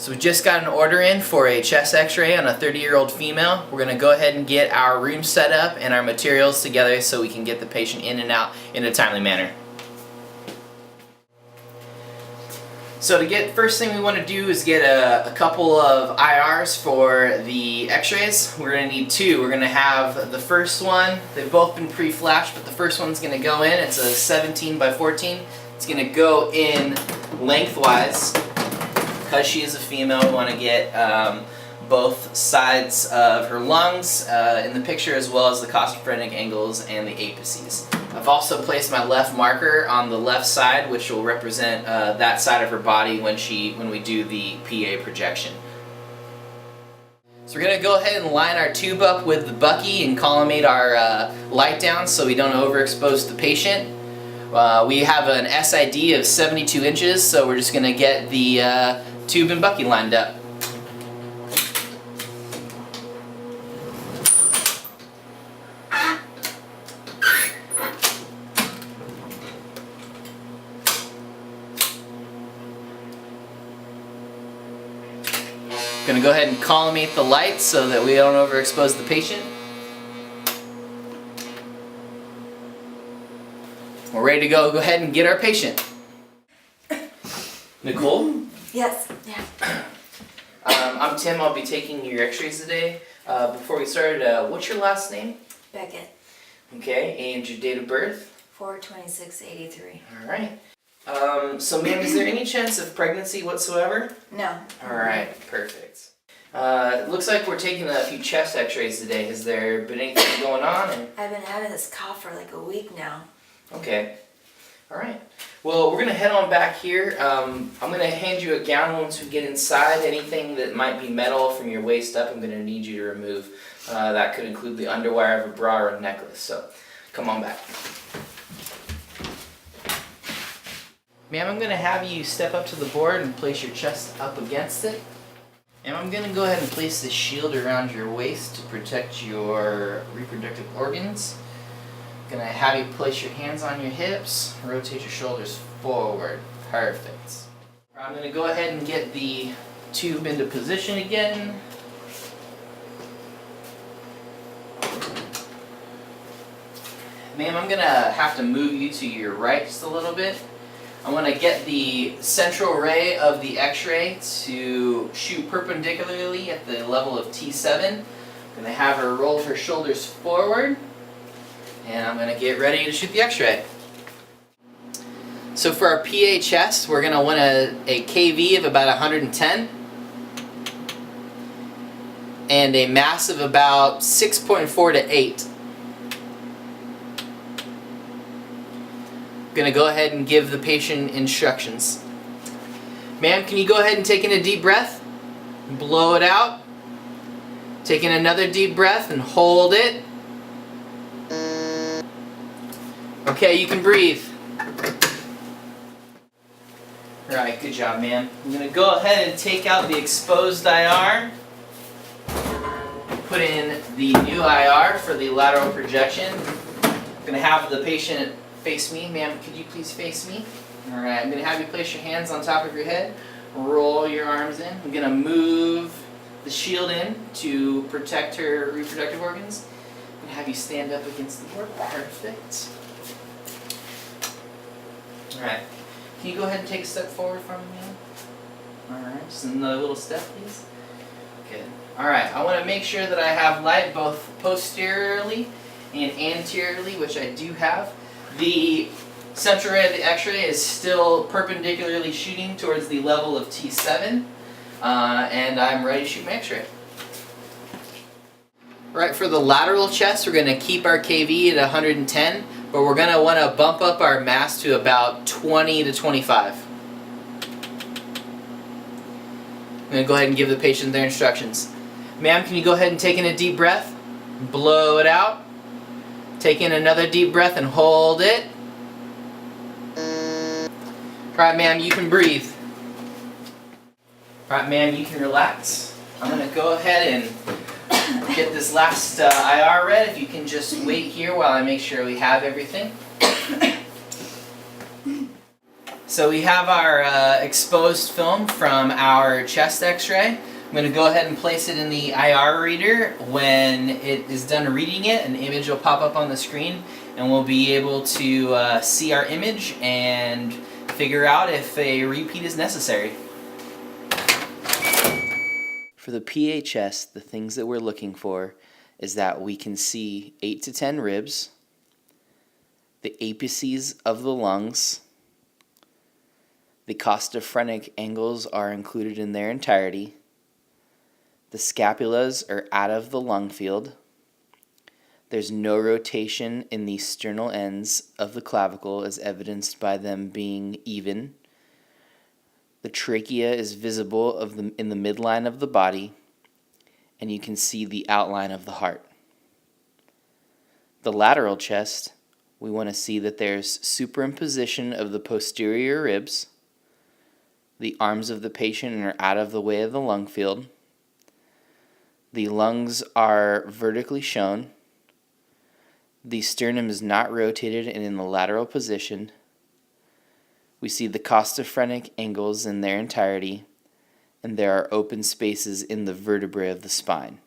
So we just got an order in for a chest x-ray on a 30-year-old female. We're going to go ahead and get our room set up and our materials together so we can get the patient in and out in a timely manner. So to get, first thing we want to do is get a couple of IRs for the x-rays. We're going to need two. We're going to have the first one, they've both been pre-flashed, but the first one's going to go in. It's a 17 by 14. It's going to go in lengthwise. Because she is a female, we want to get both sides of her lungs in the picture, as well as the costophrenic angles and the apices. I've also placed my left marker on the left side, which will represent that side of her body when we do the PA projection. So we're going to go ahead and line our tube up with the Bucky and collimate our light down so we don't overexpose the patient. We have an SID of 72 inches, so we're just going to get the tube and Bucky lined up. Going to go ahead and collimate the light so that we don't overexpose the patient. We're ready to go ahead and get our patient. Nicole? Yes. Yeah. I'm Tim. I'll be taking your x-rays today. Before we start, what's your last name? Beckett. Okay, and your date of birth? 4/26/83. Alright. So ma'am, is there any chance of pregnancy whatsoever? No. Alright, perfect. It looks like we're taking a few chest x-rays today. Has there been anything going on? I've been having this cough for like a week now. Okay. Alright. Well, we're going to head on back here. I'm going to hand you a gown once we get inside. Anything that might be metal from your waist up, I'm going to need you to remove. That could include the underwire of a bra or a necklace. So, come on back. Ma'am, I'm going to have you step up to the board and place your chest up against it. And I'm going to go ahead and place the shield around your waist to protect your reproductive organs. Going to have you place your hands on your hips, rotate your shoulders forward. Perfect. I'm going to go ahead and get the tube into position again. Ma'am, I'm going to have to move you to your right just a little bit. I want to get the central ray of the x-ray to shoot perpendicularly at the level of T7. I'm going to have her roll her shoulders forward. And I'm going to get ready to shoot the x-ray. So for our PA chest, we're going to want a KV of about 110. And a mass of about 6.4 to 8. I'm going to go ahead and give the patient instructions. Ma'am, can you go ahead and take in a deep breath? Blow it out. Take in another deep breath and hold it. Okay, you can breathe. Alright, good job, ma'am. I'm going to go ahead and take out the exposed IR. Put in the new IR for the lateral projection. I'm going to have the patient face me. Ma'am, could you please face me? Alright, I'm going to have you place your hands on top of your head. Roll your arms in. I'm going to move the shield in to protect her reproductive organs. I'm going to have you stand up against the board. Perfect. Alright, can you go ahead and take a step forward from me? Alright, just another little step, please. Good. Alright, I want to make sure that I have light both posteriorly and anteriorly, which I do have. The central ray of the x-ray is still perpendicularly shooting towards the level of T7, and I'm ready to shoot my x-ray. Alright, for the lateral chest, we're going to keep our KV at 110. But we're going to want to bump up our mass to about 20 to 25. I'm going to go ahead and give the patient their instructions. Ma'am, can you go ahead and take in a deep breath? Blow it out. Take in another deep breath and hold it. Alright, ma'am, you can breathe. Alright, ma'am, you can relax. I'm going to go ahead and get this last IR read. If you can just wait here while I make sure we have everything. So we have our exposed film from our chest x-ray. I'm going to go ahead and place it in the IR reader. When it is done reading it, an image will pop up on the screen and we'll be able to see our image and figure out if a repeat is necessary. For the PHS, the things that we're looking for is that we can see 8 to 10 ribs, the apices of the lungs, the costophrenic angles are included in their entirety, the scapulas are out of the lung field, there's no rotation in the sternal ends of the clavicle as evidenced by them being even, the trachea is visible in the midline of the body, and you can see the outline of the heart. The lateral chest, we want to see that there's superimposition of the posterior ribs, the arms of the patient are out of the way of the lung field, the lungs are vertically shown, the sternum is not rotated and in the lateral position, we see the costophrenic angles in their entirety, and there are open spaces in the vertebrae of the spine.